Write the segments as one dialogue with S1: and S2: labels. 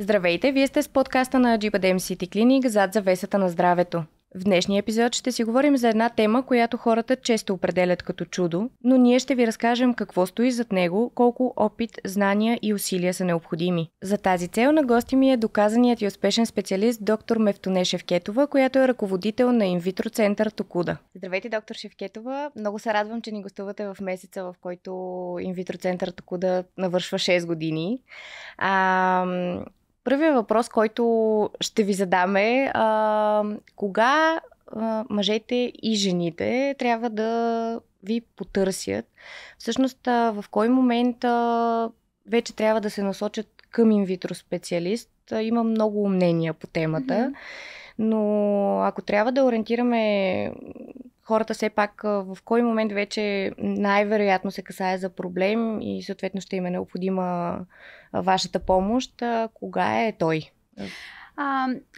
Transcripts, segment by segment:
S1: Здравейте, вие сте с подкаста на Acibadem City Clinic зад завесата на здравето. В днешния епизод ще си говорим за една тема, която хората често определят като чудо, но ние ще ви разкажем какво стои зад него, колко опит, знания и усилия са необходими. За тази цел на гости ми е доказаният и успешен специалист доктор Мефтуне Шевкетова, която е ръководител на инвитро център Токуда. Здравейте, доктор Шевкетова. Много се радвам, че ни гостувате в месеца, в който инвитро център Токуда навършва 6 години. Първият въпрос, който ще ви задаме, кога мъжете и жените трябва да ви потърсят? Всъщност, в кой момент вече трябва да се насочат към инвитро специалист? Има много мнения по темата, но ако трябва да ориентираме хората все пак в кой момент вече най-вероятно се касае за проблем и съответно ще им е необходима вашата помощ, кога е той?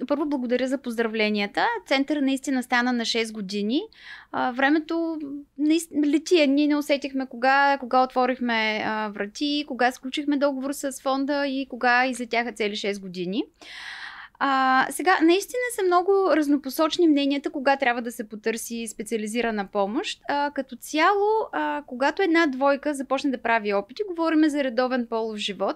S2: Първо благодаря за поздравленията. Център наистина стана на 6 години. Времето лети. Ние не усетихме кога отворихме врати, кога сключихме договор с фонда и кога излетяха цели 6 години. Сега, наистина са много разнопосочни мненията, кога трябва да се потърси специализирана помощ. Като цяло, когато една двойка започне да прави опити, говорим за редовен полов живот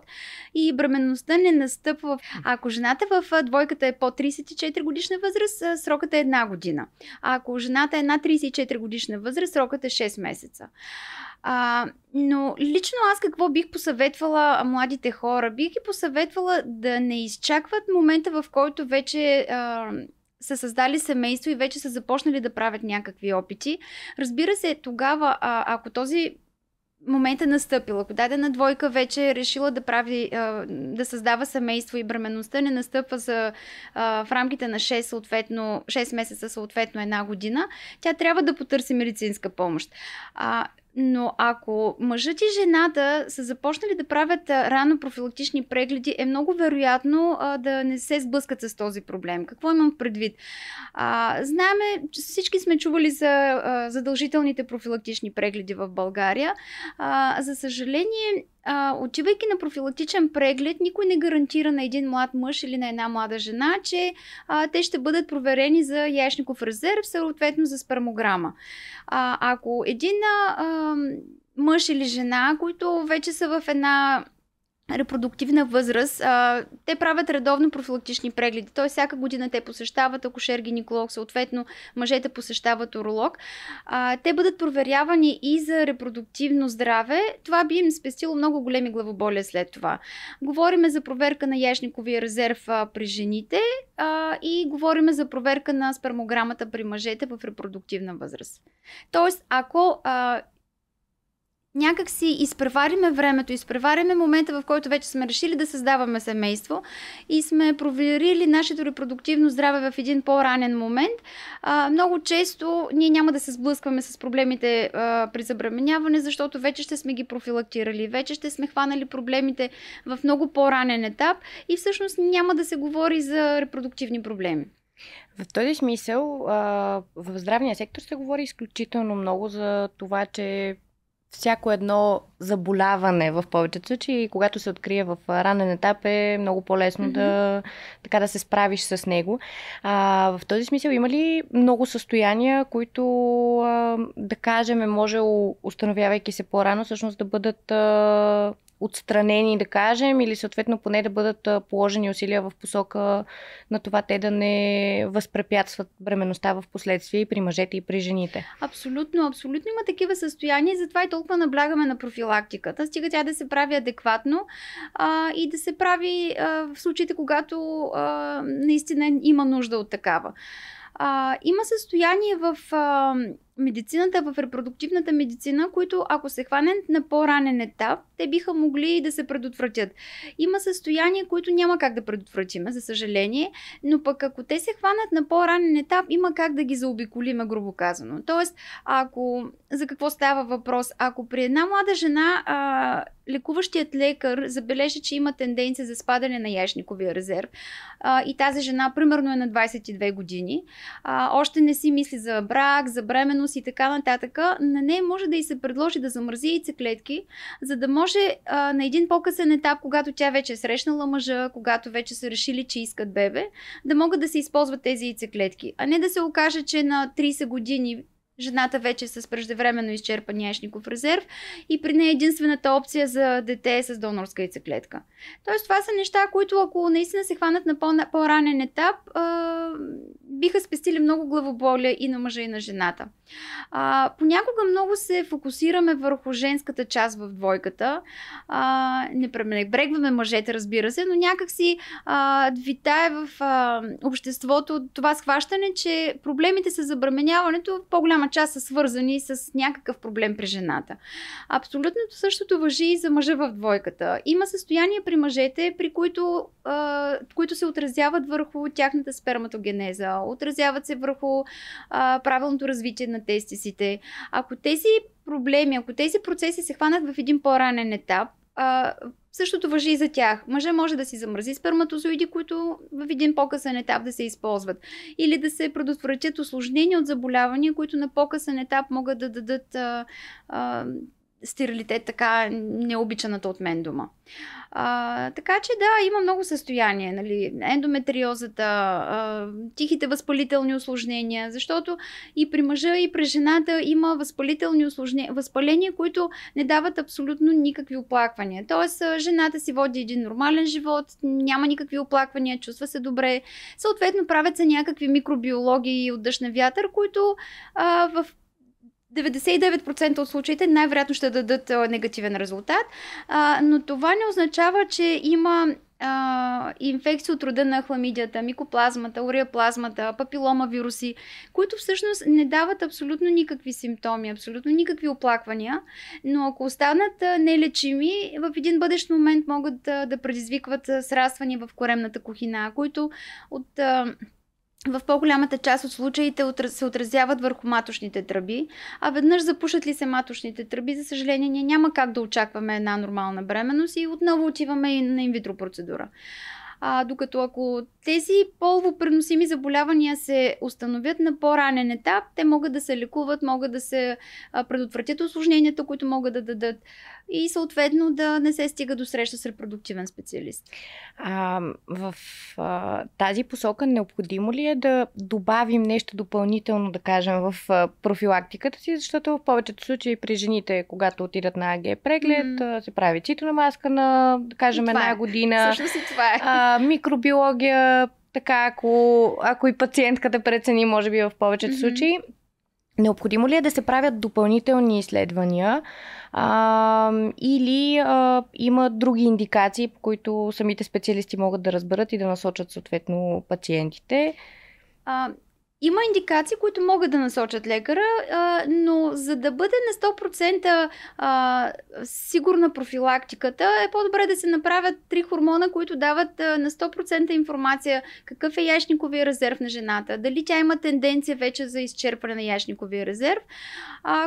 S2: и бременността не настъпва. Ако жената в двойката е по 34 годишна възраст, срокът е 1 година. А ако жената е над 34 годишна възраст, срокът е 6 месеца. Но лично аз какво бих посъветвала младите хора? Бих ги посъветвала да не изчакват момента, в който вече са създали семейство и вече са започнали да правят някакви опити. Разбира се, тогава, ако този момент е настъпил, ако дадена двойка вече е решила да създава семейство и бременността не настъпва в рамките на 6 месеца, съответно 1 година, тя трябва да потърси медицинска помощ. Но ако мъжът и жената са започнали да правят рано профилактични прегледи, е много вероятно да не се сблъскат с този проблем. Какво имам предвид? Знаеме, че всички сме чували за задължителните профилактични прегледи в България. За съжаление, отивайки на профилактичен преглед, никой не гарантира на един млад мъж или на една млада жена, че те ще бъдат проверени за яйчников резерв, съответно за спермограма. Ако един мъж или жена, които вече са в една репродуктивна възраст, те правят редовно профилактични прегледи. Т.е. всяка година те посещават акушер-гинеколог, съответно мъжете посещават уролог. Те бъдат проверявани и за репродуктивно здраве. Това би им спестило много големи главоболия след това. Говориме за проверка на яйчниковия резерв при жените и говориме за проверка на спермограмата при мъжете в репродуктивна възраст. Тоест, ако някак си изпревариме времето, изпревариме момента, в който вече сме решили да създаваме семейство и сме проверили нашето репродуктивно здраве в един по-ранен момент, много често ние няма да се сблъскваме с проблемите при забременяване, защото вече ще сме ги профилактирали, вече ще сме хванали проблемите в много по-ранен етап и всъщност няма да се говори за репродуктивни проблеми.
S1: В този смисъл, в здравния сектор се говори изключително много за това, че всяко едно заболяване в повечето случаи, когато се открие в ранен етап, е много по-лесно да се справиш с него. В този смисъл има ли много състояния, които, да кажем, може, установявайки се по-рано, всъщност да бъдат отстранени, да кажем, или съответно поне да бъдат положени усилия в посока на това те да не възпрепятстват бременността в последствие и при мъжете и при жените?
S2: Абсолютно има такива състояния и затова и толкова наблягаме на профилактиката. Стига тя да се прави адекватно и да се прави в случаите, когато наистина има нужда от такава. Има състояние в медицината, в репродуктивната медицина, които ако се хванат на по-ранен етап, те биха могли да се предотвратят. Има състояния, които няма как да предотвратиме, за съжаление, но пък ако те се хванат на по-ранен етап, има как да ги заобиколиме, грубо казано. Тоест, за какво става въпрос? Ако при една млада жена лекуващият лекар забележи, че има тенденция за спадане на яйчниковия резерв и тази жена примерно е на 22 години, още не си мисли за брак, за бременност, бременност и така нататък, на нея може да й се предложи да замрази яйцеклетки, за да може на един по-късен етап, когато тя вече е срещнала мъжа, когато вече са решили, че искат бебе, да могат да се използват тези яйцеклетки. А не да се окаже, че на 30 години жената вече е с преждевременно изчерпан яйчников резерв и при нея единствената опция за дете е с донорска яйцеклетка. Тоест това са неща, които ако наистина се хванат на по-ранен етап, биха спестили много главоболие и на мъжа и на жената. Понякога много се фокусираме върху женската част в двойката. Не пренебрегваме мъжете, разбира се, но някакси витае в обществото това схващане, че проблемите с забременяването в по-голяма част са свързани с някакъв проблем при жената. Абсолютно същото важи и за мъжа в двойката. Има състояния при мъжете, при които се отразяват върху тяхната сперматогенеза, отразяват се върху правилното развитие на тестисите. Ако тези проблеми, ако тези процеси се хванат в един по-ранен етап, същото важи и за тях. Мъжа може да си замрази сперматозоиди, които в един по-късен етап да се използват. Или да се предотвратят осложнения от заболявания, които на по-късен етап могат да дадат стерилитет, така необичаната от мен дума. Така че да, има много състояния. Нали? Ендометриозата, тихите възпалителни осложнения, защото и при мъжа, и при жената има възпалителни осложнения, възпаления, които не дават абсолютно никакви оплаквания. Тоест, жената си води един нормален живот, няма никакви оплаквания, чувства се добре. Съответно, правят се някакви микробиологии от дъжд на вятър, които в 99% от случаите най-вероятно ще дадат негативен резултат, но това не означава, че има инфекции от рода на хламидията, микоплазмата, уреоплазмата, папилома вируси, които всъщност не дават абсолютно никакви симптоми, абсолютно никакви оплаквания, но ако останат нелечими, в един бъдещ момент могат да предизвикват сраствания в коремната кухина, които в по-голямата част от случаите се отразяват върху маточните тръби, а веднъж запушат ли се маточните тръби, за съжаление, ние няма как да очакваме една нормална бременност и отново отиваме и на инвитро процедура. Докато ако тези полово преносими заболявания се установят на по-ранен етап, те могат да се лекуват, могат да се предотвратят осложненията, които могат да дадат и съответно да не се стига до среща с репродуктивен специалист.
S1: В тази посока необходимо ли е да добавим нещо допълнително, да кажем, в профилактиката си, защото в повечето случаи при жените, когато отидат на АГ преглед, се прави цитона маска на, да кажем, една година.
S2: Всъщност и това е.
S1: Микробиология, така, ако и пациентката прецени, може би в повечето случаи. Необходимо ли е да се правят допълнителни изследвания или има други индикации, по които самите специалисти могат да разберат и да насочат съответно пациентите?
S2: Има индикации, които могат да насочат лекара, но за да бъде на 100% сигурна профилактиката, е по-добре да се направят 3 хормона, които дават на 100% информация какъв е яйчниковия резерв на жената, дали тя има тенденция вече за изчерпване на яйчниковия резерв.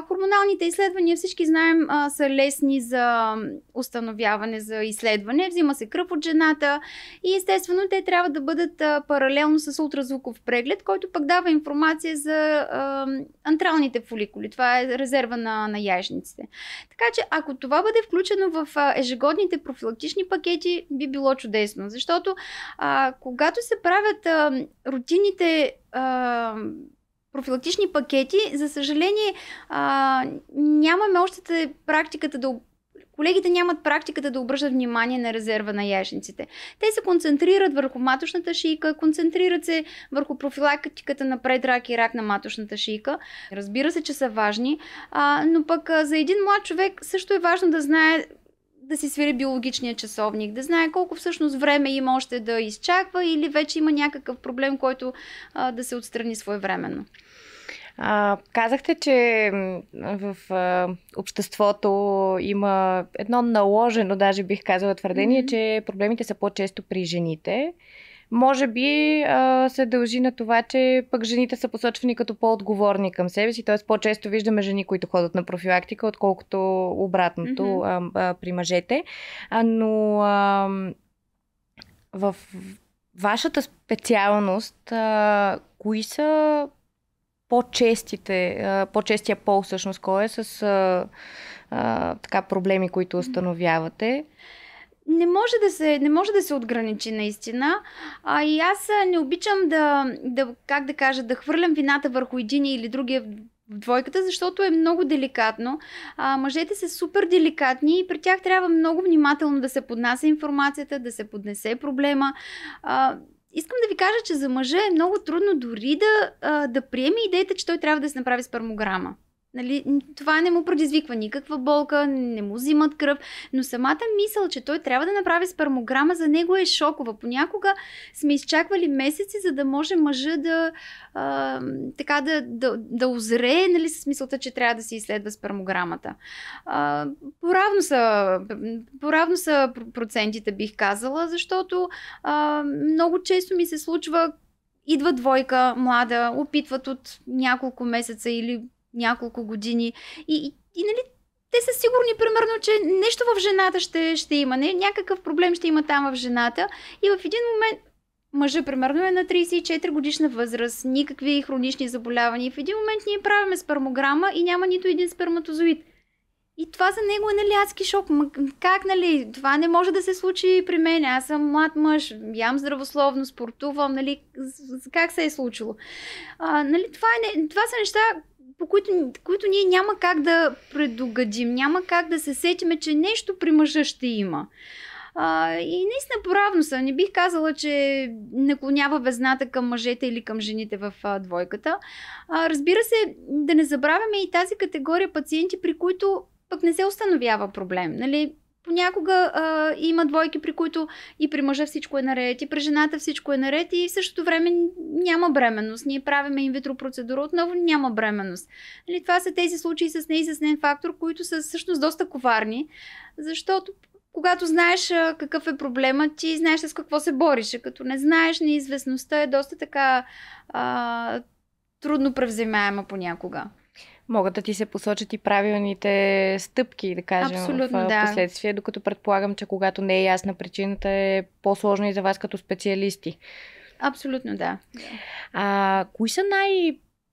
S2: Хормоналните изследвания, всички знаем, са лесни за установяване, за изследване. Взима се кръв от жената и естествено те трябва да бъдат паралелно с ултразвуков преглед, който пък дава информация за антралните фоликули. Това е резерва на яйчниците. Така че, ако това бъде включено в ежегодните профилактични пакети, би било чудесно. Защото когато се правят рутинните профилактични пакети, за съжаление, нямаме още практиката колегите нямат практиката да обръщат внимание на резерва на яйчниците. Те се концентрират върху маточната шийка, концентрират се върху профилактиката на предрак и рак на маточната шийка. Разбира се, че са важни, но пък за един млад човек също е важно да знае да си свири биологичния часовник, да знае колко всъщност време има още да изчаква или вече има някакъв проблем, който да се отстрани своевременно.
S1: Казахте, че в обществото има едно наложено, даже бих казала твърдение, че проблемите са по-често при жените. Може би се дължи на това, че пък жените са посочвани като по-отговорни към себе си, т.е. по-често виждаме жени, които ходят на профилактика, отколкото обратното при мъжете. Но в вашата специалност, кои са по-честия пол всъщност кой е с така проблеми, които установявате?
S2: Не може да се отграничи наистина. И аз не обичам как да кажа, да хвърлям вината върху един или другия в двойката, защото е много деликатно. Мъжете са супер деликатни и при тях трябва много внимателно да се поднася информацията, да се поднесе проблема. Искам да ви кажа, че за мъжа е много трудно дори да приеме идеята, че той трябва да се направи спермограма. Нали, това не му предизвиква никаква болка, не му взимат кръв, но самата мисъл, че той трябва да направи спермограма, за него е шокова. Понякога сме изчаквали месеци, за да може мъжа да озрее, нали, с мисълта, че трябва да се изследва спермограмата. Поравно са процентите, бих казала, защото много често ми се случва, идва двойка млада, опитват от няколко месеца или няколко години и нали, те са сигурни, примерно, че нещо в жената ще има, някакъв проблем ще има там в жената и в един момент мъжа, примерно, е на 34 годишна възраст, никакви хронични заболявания и в един момент ние правиме спермограма и няма нито един сперматозоид. И това за него е, нали, адски шок. Как, нали, това не може да се случи при мен, аз съм млад мъж, ям здравословно, спортувам, нали, как се е случило. Нали, това са неща, по които ние няма как да предугадим, няма как да се сетиме, че нещо при мъжа ще има. И наистина поравно са. Не бих казала, че наклонява везната към мъжете или към жените в двойката. Разбира се, да не забравяме и тази категория пациенти, при които пък не се установява проблем. Нали? Понякога има двойки, при които и при мъжа всичко е наред, и при жената всичко е наред и в същото време няма бременност. Ние правиме инвитро процедура, отново няма бременност. Нали, това са тези случаи с неизяснен фактор, които са всъщност доста коварни, защото когато знаеш какъв е проблема, ти знаеш с какво се бориш. Като не знаеш, неизвестността е доста така трудно превземаема понякога.
S1: Могат да ти се посочат и правилните стъпки, да кажем,
S2: абсолютно,
S1: в последствие, докато предполагам, че когато не е ясна причината, е по-сложно и за вас като специалисти.
S2: Абсолютно, да.
S1: Кои са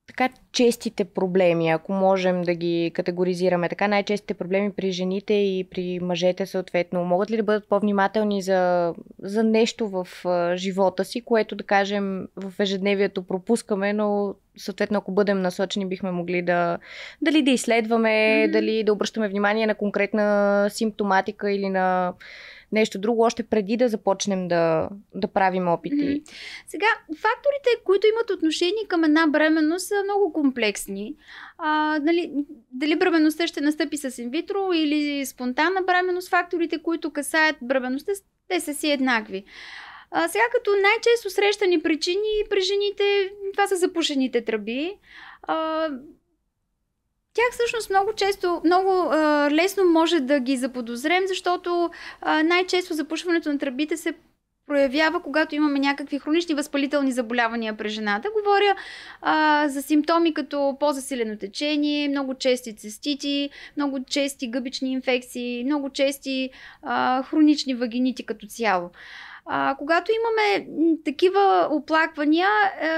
S1: така честите проблеми, ако можем да ги категоризираме? Така най-честите проблеми при жените и при мъжете съответно. Могат ли да бъдат по-внимателни за нещо в живота си, което, да кажем, в ежедневието пропускаме, но съответно, ако бъдем насочени, бихме могли дали да изследваме, дали да обръщаме внимание на конкретна симптоматика или на нещо друго, още преди да започнем да правим опити.
S2: Сега, факторите, които имат отношение към една бременност, са много комплексни. Дали бременността ще настъпи с инвитро или спонтанна бременност, факторите, които касаят бременността, те са си еднакви. Сега, като най-често срещани причини при жените, това са запушените тръби. Тях всъщност много лесно може да ги заподозрем, защото най-често запушването на тръбите се проявява, когато имаме някакви хронични възпалителни заболявания при жената. Говоря за симптоми като по-засилено течение, много чести цистити, много чести гъбични инфекции, много чести хронични вагинити като цяло. Когато имаме такива оплаквания,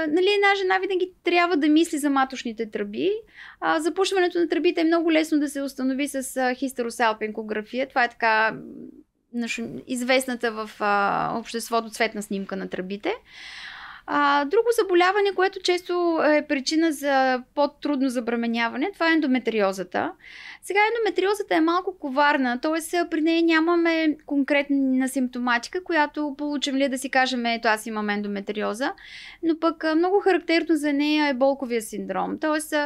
S2: нали, една жена винаги трябва да мисли за маточните тръби. Запушването на тръбите е много лесно да се установи с хистеросалпинкография. Това е така известната в обществото цветна снимка на тръбите. Друго заболяване, което често е причина за по-трудно забременяване, това е ендометриозата. Сега ендометриозата е малко коварна, т.е. при нея нямаме конкретна симптоматика, която получим ли да си кажем, ето аз имам ендометриоза, но пък много характерно за нея е болковия синдром. Т.е.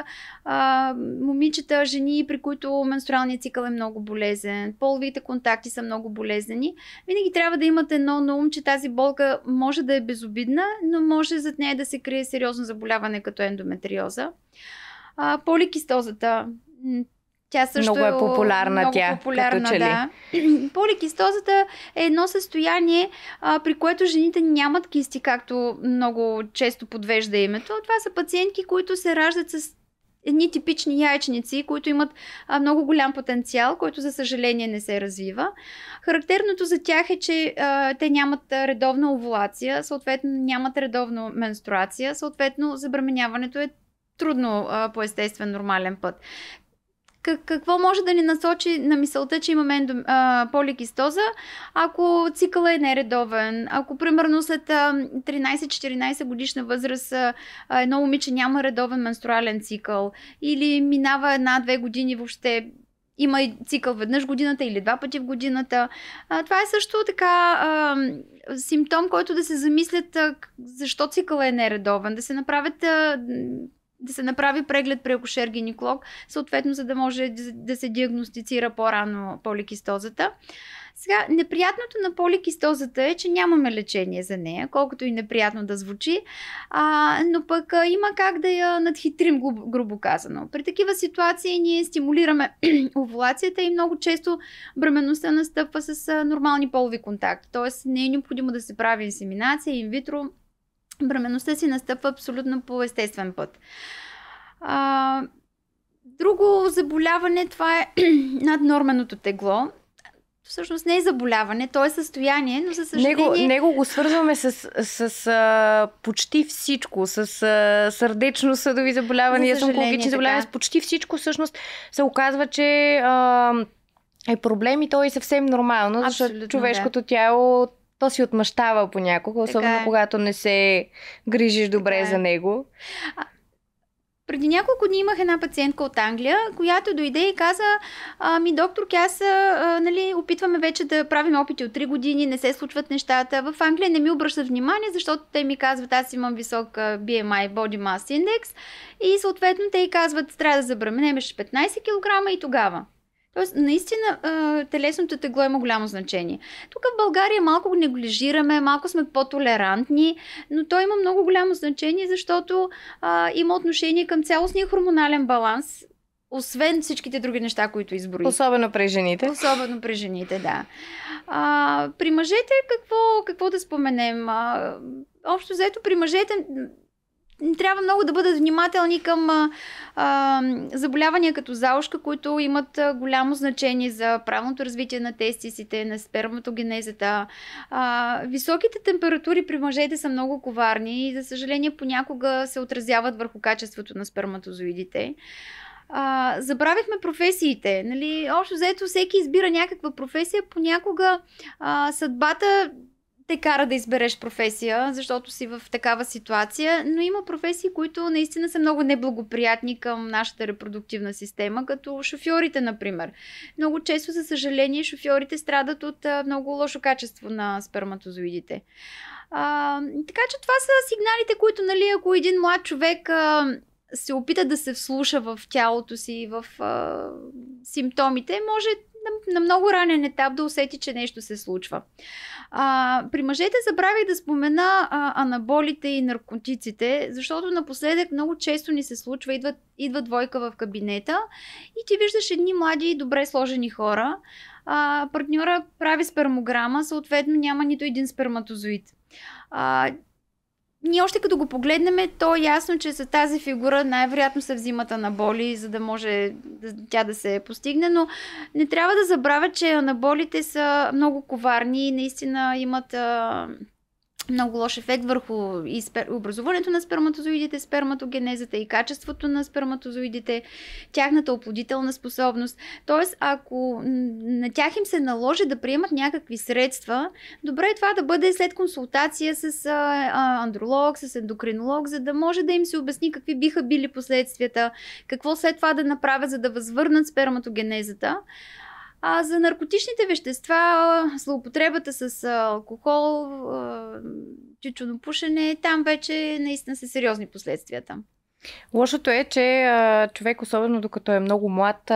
S2: момичета, жени, при които менструалният цикъл е много болезнен, половите контакти са много болезнени, винаги трябва да имате едно на ум, че тази болка може да е безобидна, но може зад нея да се крие сериозно заболяване като ендометриоза. Поликистозата, тя също
S1: много е популярна,
S2: като че ли. Да. Поликистозата е едно състояние, при което жените нямат кисти, както много често подвежда името. Това са пациентки, които се раждат с едни типични яйчници, които имат много голям потенциал, който за съжаление не се развива. Характерното за тях е, че те нямат редовна овулация, съответно нямат редовна менструация, съответно забременяването е трудно по естествен нормален път. Какво може да ни насочи на мисълта, че имаме поликистоза, ако цикъла е нередовен, ако примерно след 13-14 годишна възраст едно момиче няма редовен менструален цикъл или минава 1-2 години въобще има и цикъл веднъж в годината или 2 пъти в годината. Това е също така симптом, който да се замислят защо цикъл е нередовен, да се направи преглед при акушер-гинеколог, съответно, за да може да се диагностицира по-рано поликистозата. Сега, неприятното на поликистозата е, че нямаме лечение за нея, колкото и неприятно да звучи, но пък има как да я надхитрим, грубо казано. При такива ситуации ние стимулираме овулацията и много често бременността настъпва с нормални полови контакти, т.е. не е необходимо да се прави инсеминация, инвитро. Бременността си настъпва абсолютно по естествен път. Друго заболяване, това е наднорменото тегло. Всъщност не е заболяване, то е състояние, но за съжаление...
S1: Него го свързваме с почти всичко, с сърдечно-съдови заболявания, с онкологични заболявания, с почти всичко всъщност се оказва, че е проблем и то е съвсем нормално, защото човешкото тяло то си отмъщава понякога, особено когато не се грижиш добре за него.
S2: Преди няколко дни имах една пациентка от Англия, която дойде и каза, докторки, аз опитваме вече да правим опити от 3 години, не се случват нещата. В Англия не ми обръщат внимание, защото те ми казват, аз имам висок BMI, Body Mass Index и съответно те й казват, трябва да забременемеш 15 кг и тогава. Тоест, наистина телесното тегло има голямо значение. Тук в България малко го неглижираме, малко сме по-толерантни, но то има много голямо значение, защото има отношение към цялостния хормонален баланс, освен всичките други неща, които изброих.
S1: Особено при жените.
S2: Особено при жените, да. При мъжете какво да споменем? Общо взето при мъжете трябва много да бъдат внимателни към заболявания като заушка, които имат голямо значение за правилното развитие на тестисите, на сперматогенезата. Високите температури при мъжете са много коварни и, за съжаление, понякога се отразяват върху качеството на сперматозоидите. Забравихме професиите. Нали? Общо взето всеки избира някаква професия, понякога съдбата те кара да избереш професия, защото си в такава ситуация, но има професии, които наистина са много неблагоприятни към нашата репродуктивна система, като шофьорите, например. Много често, за съжаление, шофьорите страдат от много лошо качество на сперматозоидите. Така че това са сигналите, които, нали, ако един млад човек се опита да се вслуша в тялото си, в симптомите, може на много ранен етап да усети, че нещо се случва. При мъжете забравих да спомена анаболите и наркотиците, защото напоследък много често ни се случва, идва двойка в кабинета и ти виждаш едни млади, добре сложени хора. Партньора прави спермограма, съответно няма нито един сперматозоид. Ние още като го погледнем, то е ясно, че с тази фигура най-вероятно се взимат анаболи, за да може тя да се постигне, но не трябва да забравя, че анаболите са много коварни и наистина имат много лош ефект върху образуването на сперматозоидите, сперматогенезата и качеството на сперматозоидите, тяхната оплодителна способност. Тоест, ако на тях им се наложи да приемат някакви средства, добре е това да бъде след консултация с андролог, с ендокринолог, за да може да им се обясни какви биха били последствията, какво след това да направят, за да възвърнат сперматогенезата. За наркотичните вещества, злоупотребата с алкохол, тютюнопушене, там вече наистина са сериозни последствията.
S1: Лошото е, че човек, особено докато е много млад,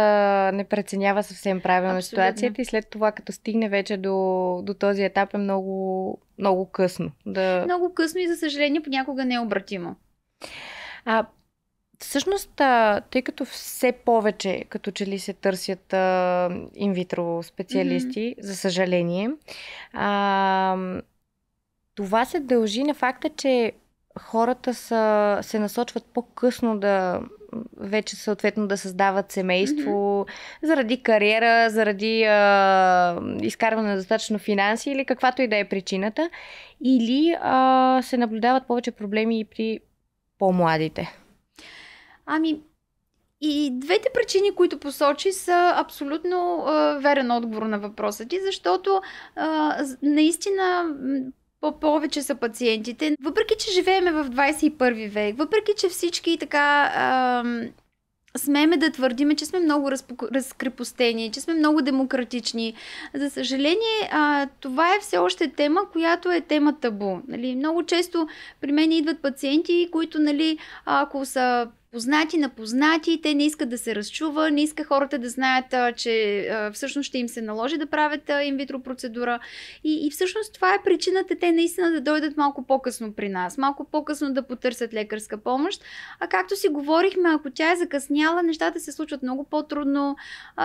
S1: не преценява съвсем правилно ситуацията и след това, като стигне вече до този етап, е много, много късно.
S2: Много късно и, за съжаление, понякога необратимо.
S1: Всъщност, тъй като все повече като че ли се търсят инвитро специалисти, за съжаление, това се дължи на факта, че хората се насочват по-късно вече съответно да създават семейство, заради кариера, заради изкарване на достатъчно финанси или каквато и да е причината, или се наблюдават повече проблеми и при по-младите.
S2: Ами, и двете причини, които посочи, са абсолютно верен отговор на въпроса ти, защото наистина повече са пациентите. Въпреки, че живееме в 21 век, въпреки, че всички така смееме да твърдиме, че сме много разкрепостени, че сме много демократични. За съжаление, това е все още тема, която е тема табу. Нали? Много често при мен идват пациенти, които, нали, ако са познати, напознати, те не искат да се разчува, не искат хората да знаят, че всъщност ще им се наложи да правят инвитро процедура. И всъщност това е причината те наистина да дойдат малко по-късно при нас, малко по-късно да потърсят лекарска помощ. А както си говорихме, ако тя е закъсняла, нещата се случват много по-трудно.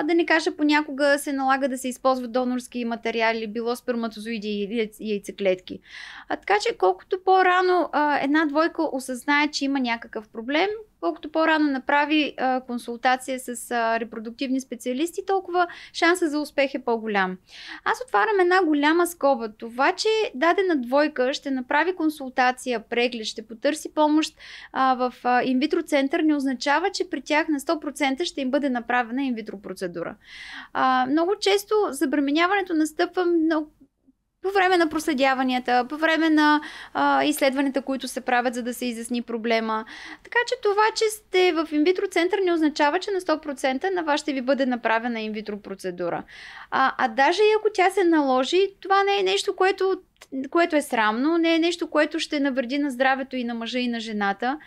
S2: Да не кажа, понякога се налага да се използват донорски материали, било сперматозоиди или яйцеклетки. Така че колкото по-рано една двойка осъзнае, че има някакъв проблем, колкото по-рано направи консултация с репродуктивни специалисти, толкова шанса за успех е по-голям. Аз отварям една голяма скоба. Това, че дадена двойка ще направи консултация, преглед, ще потърси помощ в инвитро център, не означава, че при тях на 100% ще им бъде направена инвитро процедура. Много често забременяването настъпва по време на проследяванията, по време на изследванията, които се правят, за да се изясни проблема. Така че това, че сте в инвитро център, не означава, че на 100% на вас ще ви бъде направена инвитро процедура. Даже и ако тя се наложи, това не е нещо, което е срамно, не е нещо, което ще навреди на здравето и на мъжа и на жената.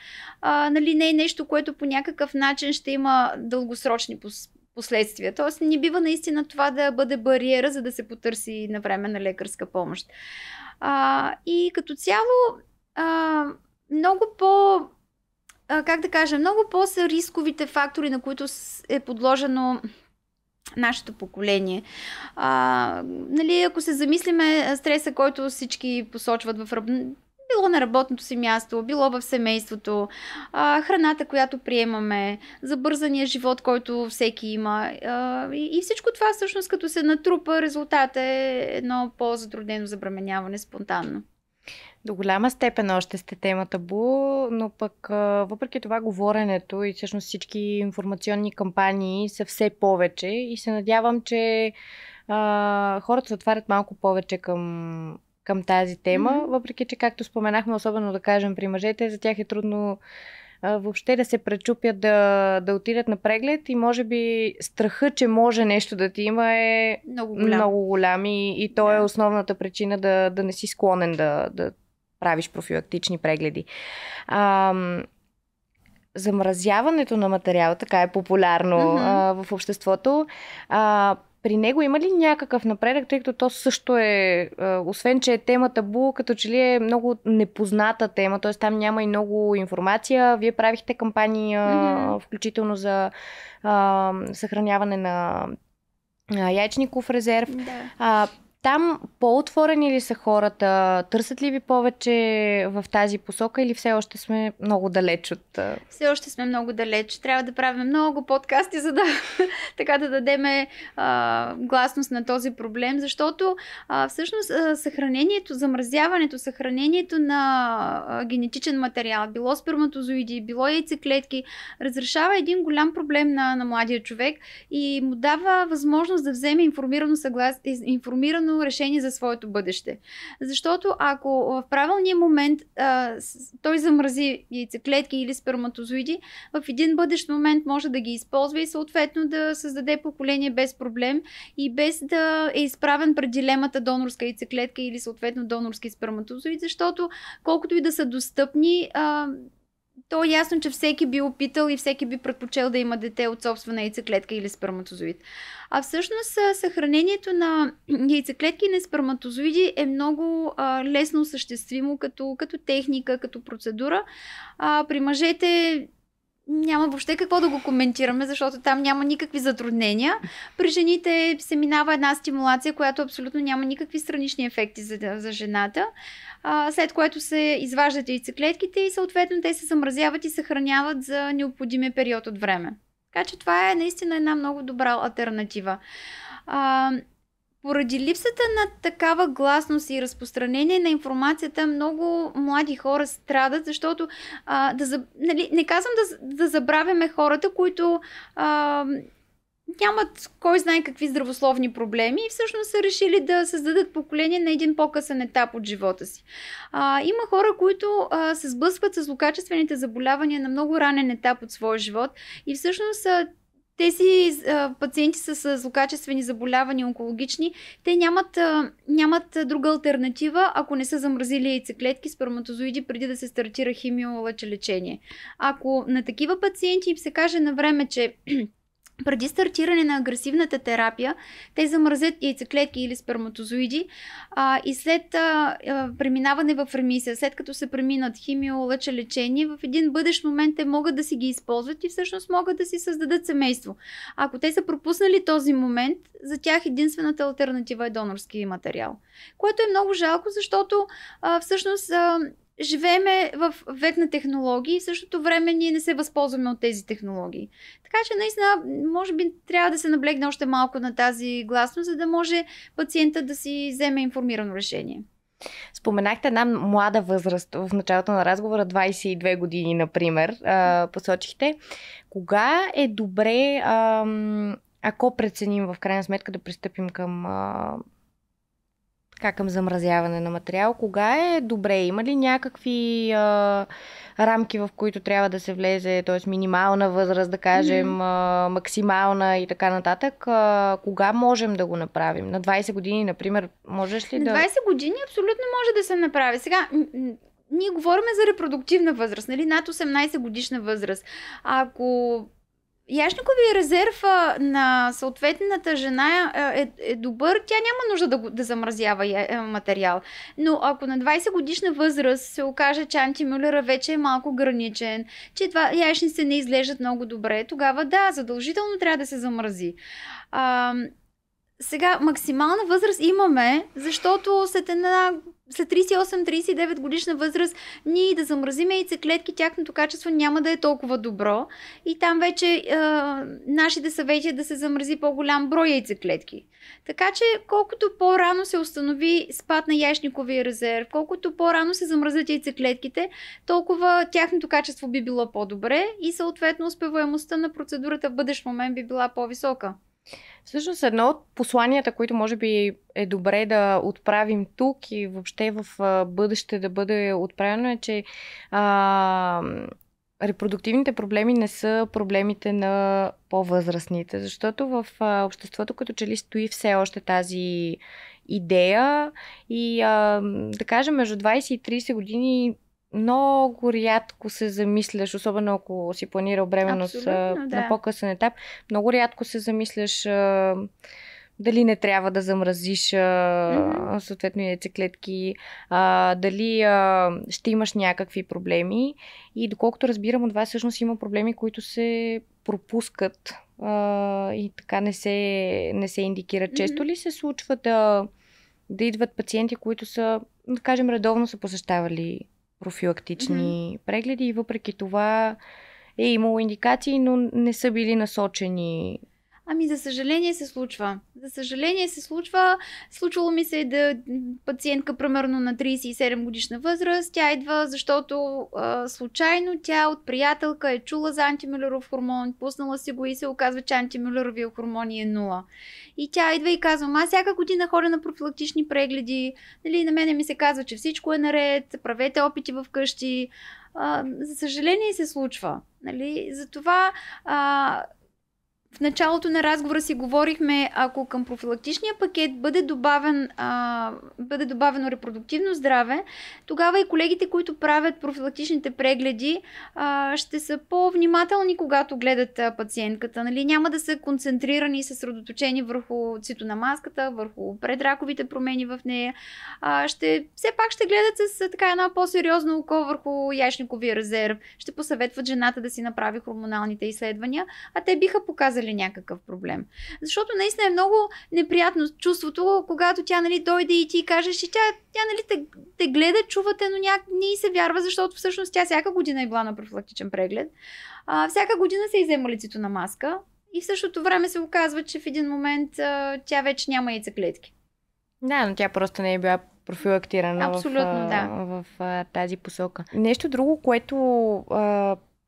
S2: Нали, не е нещо, което по някакъв начин ще има дългосрочни последствия. Тоест не бива наистина това да бъде бариера, за да се потърси навременна лекарска помощ. И като цяло много много по са рисковите фактори, на които е подложено нашето поколение. Нали, ако се замислиме стреса, който всички посочват било на работното си място, било в семейството, храната, която приемаме, забързания живот, който всеки има. И всичко това всъщност като се натрупа, резултат е едно по-затруднено забременяване спонтанно.
S1: До голяма степен още сте тема табу, но пък въпреки това говоренето и всъщност всички информационни кампании са все повече и се надявам, че хората се отварят малко повече към тази тема, въпреки че, както споменахме, особено да кажем при мъжете, за тях е трудно въобще да се пречупят да отидат на преглед и може би страха, че може нещо да ти има е много голям и то е основната причина да не си склонен да правиш профилактични прегледи. Замразяването на материал, така е популярно в обществото. При него има ли някакъв напредък, тъй като то също е, освен че е тема табу, като че ли е много непозната тема, т.е. там няма и много информация. Вие правихте кампания, включително за съхраняване на яйчников резерв. Да. Там по-отворени ли са хората? Търсят ли ви повече в тази посока или все още сме много далеч от...
S2: Все още сме много далеч. Трябва да правим много подкасти, за да така да дадем гласност на този проблем, защото всъщност замразяването, съхранението на генетичен материал, било сперматозоиди, било яйцеклетки, разрешава един голям проблем на младия човек и му дава възможност да вземе информирано решение за своето бъдеще. Защото ако в правилния момент той замрази яйцеклетки или сперматозоиди, в един бъдещ момент може да ги използва и съответно да създаде поколение без проблем и без да е изправен пред дилемата донорска яйцеклетка или съответно донорски сперматозоид, защото колкото и да са достъпни, то е ясно, че всеки би опитал и всеки би предпочел да има дете от собствена яйцеклетка или сперматозоид. А всъщност съхранението на яйцеклетки и на сперматозоиди е много лесно осъществимо като техника, като процедура. При мъжете няма въобще какво да го коментираме, защото там няма никакви затруднения. При жените се минава една стимулация, която абсолютно няма никакви странични ефекти за жената, след което се изваждат яйцеклетките и съответно те се замразяват и съхраняват за необходимия период от време. Така че това е наистина една много добра алтернатива. Поради липсата на такава гласност и разпространение на информацията, много млади хора страдат, защото нали, не казвам да забравяме хората, които нямат кой знае какви здравословни проблеми и всъщност са решили да създадат поколение на един по-късен етап от живота си. Има хора, които се сблъскват с злокачествените заболявания на много ранен етап от своя живот и всъщност тези пациенти с злокачествени заболявания, онкологични, те нямат друга алтернатива, ако не са замразили яйцеклетки, сперматозоиди преди да се стартира химиолъчелечение. Ако на такива пациенти им се каже на време, че преди стартиране на агресивната терапия, те замразят яйцеклетки или сперматозоиди и след преминаване в ремисия, след като се преминат химиолъчелечение, в един бъдещ момент те могат да си ги използват и всъщност могат да си създадат семейство. Ако те са пропуснали този момент, за тях единствената алтернатива е донорски материал. Което е много жалко, защото всъщност живееме в век на технологии и в същото време ние не се възползваме от тези технологии. Така че наистина, може би трябва да се наблегне още малко на тази гласност, за да може пациента да си вземе информирано решение.
S1: Споменахте една млада възраст в началото на разговора, 22 години, например, посочихте. Кога е добре, ако преценим в крайна сметка да пристъпим към замразяване на материал? Кога е добре? Има ли някакви рамки, в които трябва да се влезе, т.е. минимална възраст, да кажем, максимална и така нататък? Кога можем да го направим? На 20 години, например, можеш ли
S2: на 20 години абсолютно може да се направи. Сега, ние говорим за репродуктивна възраст, нали? Над 18 годишна възраст. Ако яшниковия резерв на съответната жена е добър, тя няма нужда да замразява материал. Но ако на 20 годишна възраст се окаже, че антимюлера вече е малко граничен, че яйчниците не изглеждат много добре, тогава да, задължително трябва да се замрази. Сега, максимална възраст имаме, защото след 38-39 годишна възраст ние да замразим яйцеклетки, тяхното качество няма да е толкова добро. И там вече нашите съвети е да се замрази по-голям брой яйцеклетки. Така че, колкото по-рано се установи спад на яйчниковия резерв, колкото по-рано се замразят яйцеклетките, толкова тяхното качество би било по-добре и съответно успеваемостта на процедурата в бъдещ момент би била по-висока.
S1: Всъщност едно от посланията, които може би е добре да отправим тук и въобще в бъдеще да бъде отправено е, че репродуктивните проблеми не са проблемите на по-възрастните, защото в обществото като че ли стои все още тази идея и да кажем между 20 и 30 години много рядко се замисляш, особено ако си планирал бременност на по-късен етап, много рядко се замисляш дали не трябва да замразиш съответно яйцеклетки, дали ще имаш някакви проблеми. И доколкото разбирам от вас, всъщност има проблеми, които се пропускат и така не се индикират. Често ли се случва да идват пациенти, които са, да кажем, редовно са посещавали профилактични прегледи и въпреки това е имало индикации, но не са били насочени?
S2: Ами, за съжаление се случва. Случвало ми се да пациентка примерно на 37 годишна възраст, тя идва, защото случайно тя от приятелка е чула за антимюлеров хормон, пуснала си го и се оказва, че антимюлеровия хормон е 0. И тя идва и казва: аз всяка година ходя на профилактични прегледи, нали, на мене ми се казва, че всичко е наред, правете опити в къщи. За съжаление се случва. Нали? Затова в началото на разговора си говорихме, ако към профилактичния пакет бъде добавено репродуктивно здраве, тогава и колегите, които правят профилактичните прегледи, ще са по-внимателни, когато гледат пациентката. Нали? Няма да са концентрирани и съсредоточени върху цитонамаската, върху предраковите промени в нея. Все пак ще гледат с така едно по-сериозно око върху яйчниковия резерв. Ще посъветват жената да си направи хормоналните изследвания, а те биха показали някакъв проблем. Защото наистина е много неприятно чувството, когато тя, нали, дойде и ти кажеш, че тя нали, те гледа, чувате, но не й се вярва, защото всъщност тя всяка година е била на профилактичен преглед. Всяка година се иззема лицето на маска И в същото време се оказва, че в един момент тя вече няма яйцеклетки.
S1: Да, но тя просто не е била профилактирана
S2: Абсолютно, да.
S1: в тази посока. Нещо друго, което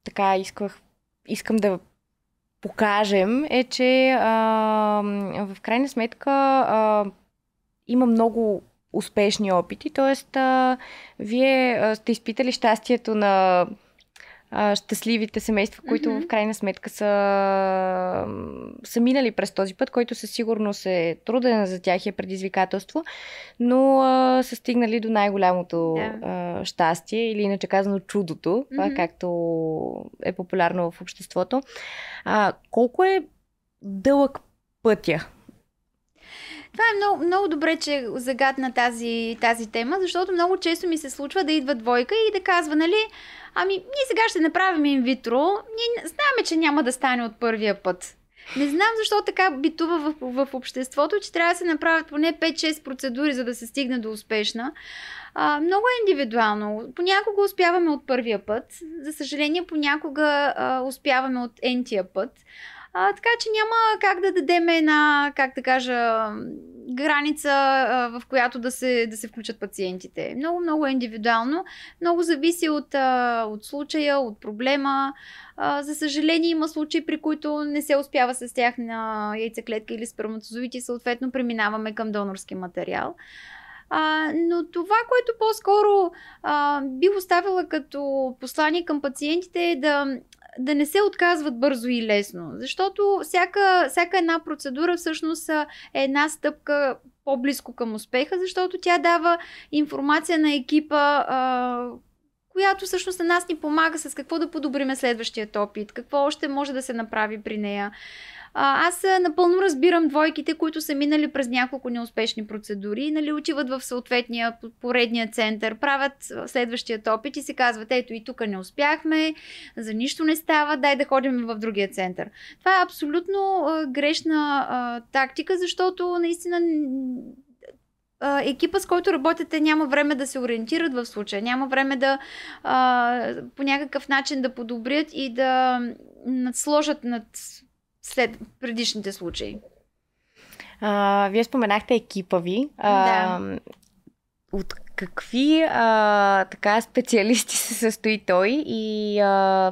S1: така искам да покажем е, че в крайна сметка има много успешни опити, т.е. Вие сте изпитали щастието на щастливите семейства, които в крайна сметка са минали през този път, който със сигурност е труден за тях и е предизвикателство, но са стигнали до най-голямото щастие или иначе казано чудото, както е популярно в обществото. Колко е дълъг пътя?
S2: Това е много, много добре, че загадна тази тема, защото много често ми се случва да идва двойка и да казва, нали, ние сега ще направим инвитро, ние знаем, че няма да стане от първия път. Не знам защо така битува в обществото, че трябва да се направят поне 5-6 процедури, за да се стигне до успешна. Много е индивидуално. Понякога успяваме от първия път, за съжаление понякога успяваме от ентия път. Така че няма как да дадем една, как да кажа, граница, в която да се включат пациентите. Много, много е индивидуално. Много зависи от случая, от проблема. За съжаление има случаи, при които не се успява с тях на яйцеклетка или сперматозоиди, съответно преминаваме към донорски материал. Но това, което по-скоро бих оставила като послание към пациентите е да не се отказват бързо и лесно, защото всяка една процедура всъщност е една стъпка по-близко към успеха, защото тя дава информация на екипа, която всъщност на нас ни помага с какво да подобриме следващият опит, какво още може да се направи при нея. Аз напълно разбирам двойките, които са минали през няколко неуспешни процедури, нали, отиват в съответния поредния център, правят следващият опит и се казват, ето и тук не успяхме, за нищо не става, дай да ходим в другия център. Това е абсолютно грешна тактика, защото наистина екипа, с който работите, няма време да се ориентират в случая, няма време да по някакъв начин да подобрят и да надсложат над след предишните случаи.
S1: Вие споменахте екипа ви.
S2: Да.
S1: От какви така специалисти се състои той и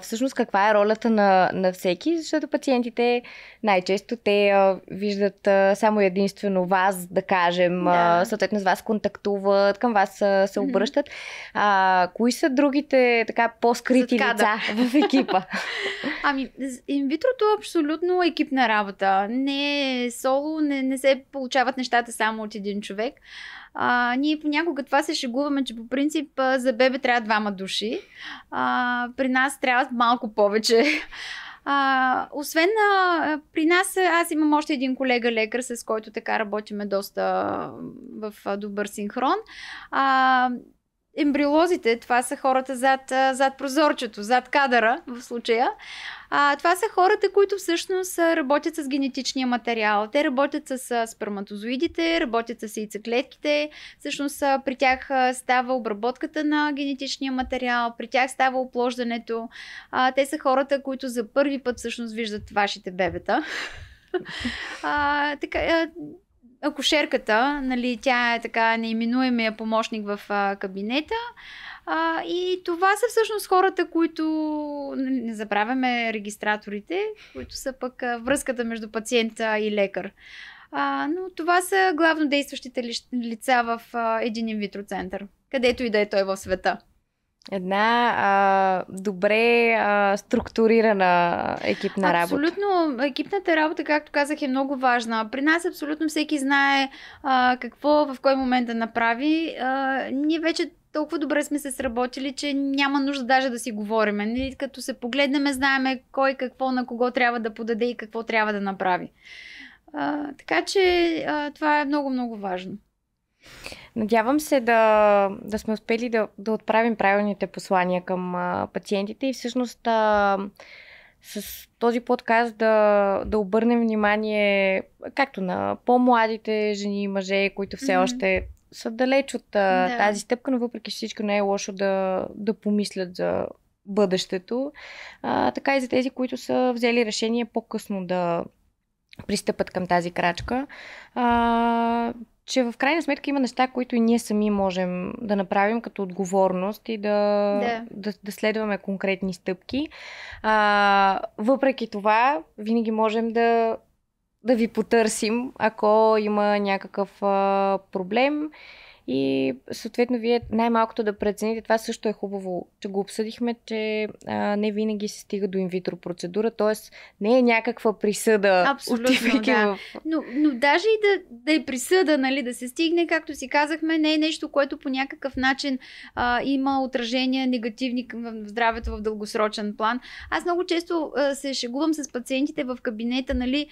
S1: всъщност каква е ролята на всеки, защото пациентите най-често те виждат само единствено вас, да кажем, съответно с вас контактуват, към вас се обръщат. Кои са другите така по-скрити лица в екипа?
S2: Инвитрото е абсолютно екипна работа. Не е соло, не се получават нещата само от един човек. Ние понякога това се шегуваме, че по принцип за бебе трябва 2 души. При нас трябва малко повече. Освен при нас, аз имам още един колега лекар, с който така работиме доста в добър синхрон. Ембриолозите, това са хората зад прозорчето, зад кадъра в случая. Това са хората, които всъщност работят с генетичния материал. Те работят с сперматозоидите, работят с яйцеклетките. Всъщност при тях става обработката на генетичния материал, при тях става оплождането. Те са хората, които за първи път всъщност виждат вашите бебета. Акушерката, нали, тя е така неименуемия помощник в кабинета. И това са всъщност хората, които, не забравяме регистраторите, които са пък връзката между пациента и лекар. Но това са главно действащите лица в един инвитро център, където и да е той в света.
S1: Една добре структурирана екипна работа.
S2: Абсолютно. Екипната работа, както казах, е много важна. При нас абсолютно всеки знае какво в кой момент да направи. Ние вече толкова добре сме се сработили, че няма нужда даже да си говорим. Нали? Като се погледнем, знаеме кой какво на кого трябва да подаде и какво трябва да направи. Така че това е много, много важно.
S1: Надявам се да сме успели да отправим правилните послания към пациентите и всъщност с този подкаст да обърнем внимание както на по-младите жени и мъже, които все още са далеч от тази стъпка, но въпреки всичко не е лошо да помислят бъдещето, така и за тези, които са взели решение по-късно да пристъпят към тази крачка. Че в крайна сметка има неща, които и ние сами можем да направим като отговорност и да следваме конкретни стъпки. Въпреки това, винаги можем да ви потърсим, ако има някакъв проблем. И съответно вие най-малкото да прецените, това също е хубаво, че го обсъдихме, че не винаги се стига до инвитро процедура, т.е. не е някаква присъда.
S2: Абсолютно, да. Но даже и да е присъда, нали, да се стигне, както си казахме, не е нещо, което по някакъв начин има отражения негативни в здравето в дългосрочен план. Аз много често се шегувам с пациентите в кабинета, нали,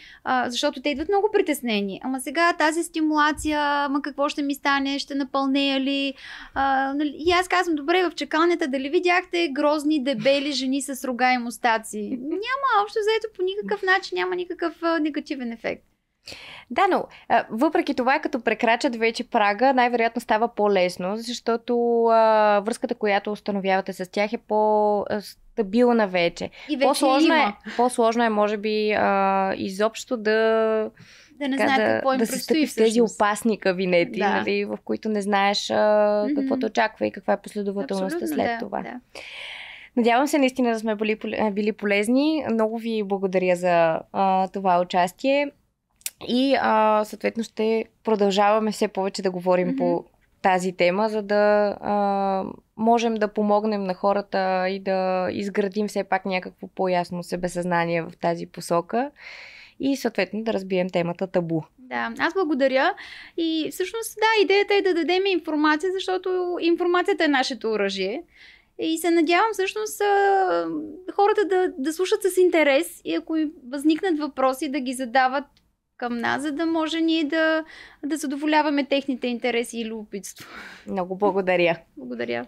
S2: защото те идват много притеснени. Ама сега тази стимулация, какво ще ми стане, ще напълнея ли? И аз казвам, добре, в чакалнята дали видяхте грозни, дебели жени с рога и мустаци? Няма, общо заето по никакъв начин няма никакъв негативен ефект.
S1: Да, но въпреки това, като прекрачат вече прага, най-вероятно става по-лесно, защото връзката, която установявате с тях е по-стабилна вече.
S2: И вече
S1: по-сложно е, може би, изобщо да
S2: не знаят какво им предстои
S1: в тези опасни кабинети, нали, в които не знаеш какво те очаква и каква е последователността след това. Да. Надявам се наистина да сме били полезни. Много ви благодаря за това участие и съответно ще продължаваме все повече да говорим по тази тема, за да можем да помогнем на хората и да изградим все пак някакво по-ясно себесъзнание в тази посока. И съответно да разбием темата табу.
S2: Да, аз благодаря. И всъщност, да, идеята е да дадем информация, защото информацията е нашето оръжие. И се надявам всъщност хората да слушат с интерес и ако възникнат въпроси, да ги задават към нас, за да може ние да задоволяваме техните интереси и любопитство.
S1: Много благодаря.
S2: Благодаря.